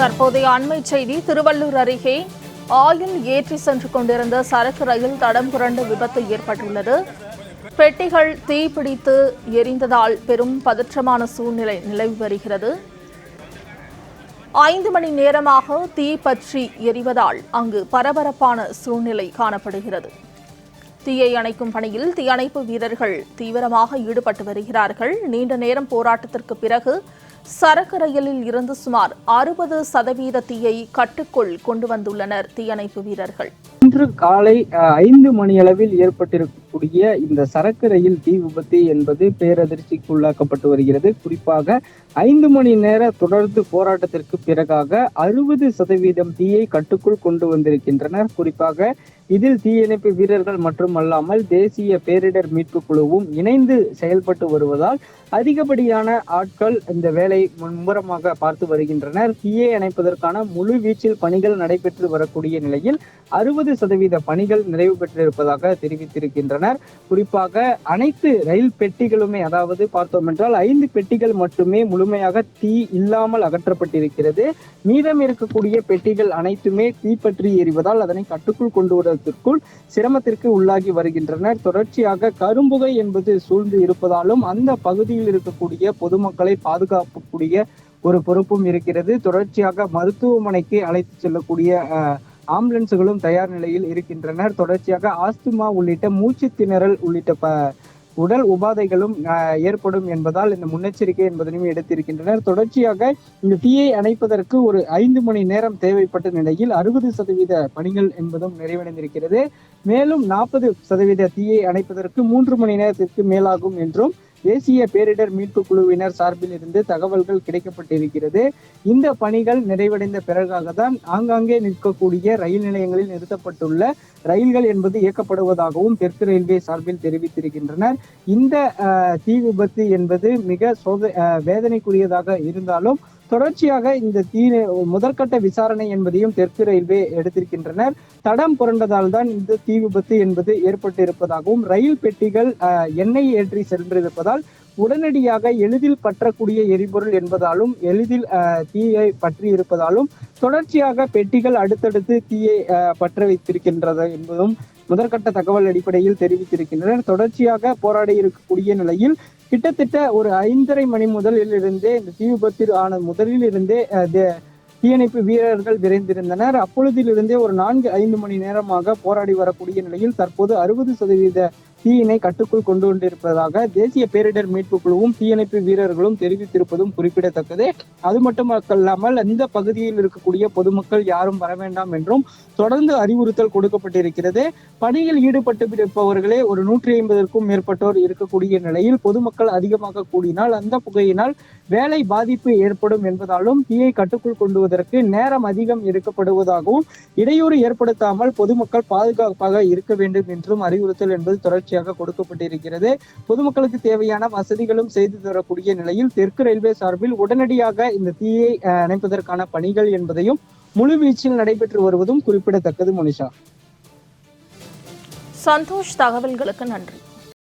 தற்போதைய அண்மை செய்தி. திருவள்ளூர் அருகே ஆயில் ஏற்றி சென்று கொண்டிருந்த சரக்கு ரயில் தடம் புரண்டு விபத்து ஏற்பட்டுள்ளது. பெட்டிகள் தீப்பிடித்து எரிந்ததால் பெரும் பதற்றமான சூழ்நிலை நிலவி வருகிறது. 5 மணி நேரமாக தீ பற்றி எரிவதால் அங்கு பரபரப்பான சூழ்நிலை காணப்படுகிறது. தீயை அணைக்கும் பணியில் தீயணைப்பு வீரர்கள் தீவிரமாக ஈடுபட்டு வருகிறார்கள். நீண்ட நேரம் போராட்டத்திற்கு பிறகு சரக்கு ரயிலில் இருந்து சுமார் 60% தீயை கட்டுக்குள் கொண்டு வந்துள்ளனர் தீயணைப்பு வீரர்கள். இன்று காலை 5 மணியளவில் ஏற்பட்டிருக்கக்கூடிய இந்த சரக்கு ரயில் தீ விபத்து என்பது பேரதிர்ச்சிக்கு உள்ளாக்கப்பட்டு வருகிறது. குறிப்பாக 5 மணி நேர தொடர்ந்து போராட்டத்திற்கு பிறகாக 60% தீயை கட்டுக்குள் கொண்டு வந்திருக்கின்றனர். குறிப்பாக இதில் தீயணைப்பு வீரர்கள் மட்டுமல்லாமல் தேசிய பேரிடர் மீட்பு குழுவும் இணைந்து செயல்பட்டு வருவதால் அதிகப்படியான ஆட்கள் இந்த வேலை மும்முரமாக பார்த்து வருகின்றனர். தீயை அணைப்பதற்கான முழு வீச்சில் பணிகள் நடைபெற்று வரக்கூடிய நிலையில் 60% பணிகள் நிறைவு பெற்றிருப்பதாக தெரிவித்திருக்கின்றனர். குறிப்பாக அனைத்து ரயில் பெட்டிகளுமே, அதாவது பார்த்தோம் என்றால் 5 பெட்டிகள் மட்டுமே முழுமையாக தீ இல்லாமல் அகற்றப்பட்டிருக்கிறது. மீதம் இருக்கக்கூடிய பெட்டிகள் அனைத்துமே தீப்பற்றி எறிவதால் அதனை கட்டுக்குள் கொண்டு வருவதற்குள் சிரமத்திற்கு உள்ளாகி வருகின்றனர். தொடர்ச்சியாக கரும்புகை என்பது சூழ்ந்து இருப்பதாலும் அந்த பகுதியில் இருக்கக்கூடிய பொதுமக்களை பாதுகாக்கக்கூடிய ஒரு பொறுப்பும் இருக்கிறது. தொடர்ச்சியாக மருத்துவமனைக்கு அழைத்து செல்லக்கூடிய ஆம்புலன்ஸுகளும் தயார் நிலையில் இருக்கின்றனர். தொடர்ச்சியாக ஆஸ்துமா உள்ளிட்ட மூச்சு திணறல் உள்ளிட்ட உடல் உபாதைகளும் ஏற்படும் என்பதால் இந்த முன்னெச்சரிக்கை என்பதனையும் எடுத்திருக்கின்றனர். தொடர்ச்சியாக இந்த தீயை அணைப்பதற்கு ஒரு 5 மணி நேரம் தேவைப்பட்ட நிலையில் 60% பணிகள் என்பதும் நிறைவடைந்திருக்கிறது. மேலும் 40% தீயை அணைப்பதற்கு 3 மணி நேரத்திற்கு மேலாகும் என்றும் தேசிய பேரிடர் மீட்பு குழுவினர் சார்பில் இருந்து தகவல்கள் கிடைக்கப்பட்டிருக்கிறது. இந்த பணிகள் நிறைவடைந்த பிறகாக தான் ஆங்காங்கே நிற்கக்கூடிய ரயில் நிலையங்களில் நிறுத்தப்பட்டுள்ள ரயில்கள் என்பது இயக்கப்படுவதாகவும் தெற்கு ரயில்வே சார்பில் தெரிவித்திருக்கின்றனர். இந்த தீ விபத்து என்பது மிக வேதனைக்குரியதாக இருந்தாலும் தொடர்ச்சியாக இந்த முதற்கட்ட விசாரணை என்பதையும் தெற்கு ரயில்வே எடுத்திருக்கின்றனர். தடம் புரண்டதால் தான் இந்த தீ விபத்து என்பது ஏற்பட்டு இருப்பதாகவும் ரயில் பெட்டிகள் எண்ணெய் ஏற்றி சென்றிருப்பதால் உடனடியாக எளிதில் பற்றக்கூடிய எரிபொருள் என்பதாலும் எளிதில் தீயை பற்றி இருப்பதாலும் தொடர்ச்சியாக பெட்டிகள் அடுத்தடுத்து தீயை பற்ற வைத்திருக்கின்றது என்பதும் முதற்கட்ட தகவல் அடிப்படையில் தெரிவித்திருக்கின்றனர். தொடர்ச்சியாக போராடி இருக்கக்கூடிய நிலையில் கிட்டத்தட்ட ஒரு 5:30 மணி முதலிலிருந்தே இந்த தீ விபத்தில் ஆன முதலிலிருந்தே தீயணைப்பு வீரர்கள் விரைந்திருந்தனர். அப்பொழுதிலிருந்தே ஒரு 4-5 மணி நேரமாக போராடி வரக்கூடிய நிலையில் தற்போது 60% தீயினை கட்டுக்குள் கொண்டு கொண்டிருப்பதாக தேசிய பேரிடர் மீட்பு குழுவும் தீயணைப்பு வீரர்களும் தெரிவித்திருப்பதும் குறிப்பிடத்தக்கது. அது மட்டுமல்லாமல் இந்த பகுதியில் இருக்கக்கூடிய பொதுமக்கள் யாரும் வர வேண்டாம் என்றும் தொடர்ந்து அறிவுறுத்தல் கொடுக்கப்பட்டிருக்கிறது. பணியில் ஈடுபட்டு இருப்பவர்களே ஒரு 150க்கும் மேற்பட்டோர் இருக்கக்கூடிய நிலையில் பொதுமக்கள் அதிகமாக கூடினால் அந்த புகையினால் வேலை பாதிப்பு ஏற்படும் என்பதாலும் தீயை கட்டுக்குள் கொண்டுவதற்கு நேரம் அதிகம் எடுக்கப்படுவதாகவும் இடையூறு ஏற்படுத்தாமல் பொதுமக்கள் பாதுகாப்பாக இருக்க வேண்டும் என்றும் அறிவுறுத்தல் என்பது தொடர்ச்சியாக கொடுக்கப்பட்டிருக்கிறது. பொதுமக்களுக்கு தேவையான வசதிகளும் செய்து தரக்கூடிய நிலையில் தெற்கு ரயில்வே சார்பில் உடனடியாக இந்த தீயை அணைப்பதற்கான பணிகள் என்பதையும் முழுவீச்சில் நடைபெற்று வருவதும் குறிப்பிடத்தக்கது. மனிஷா. சந்தோஷ், தகவல்களுக்கு நன்றி.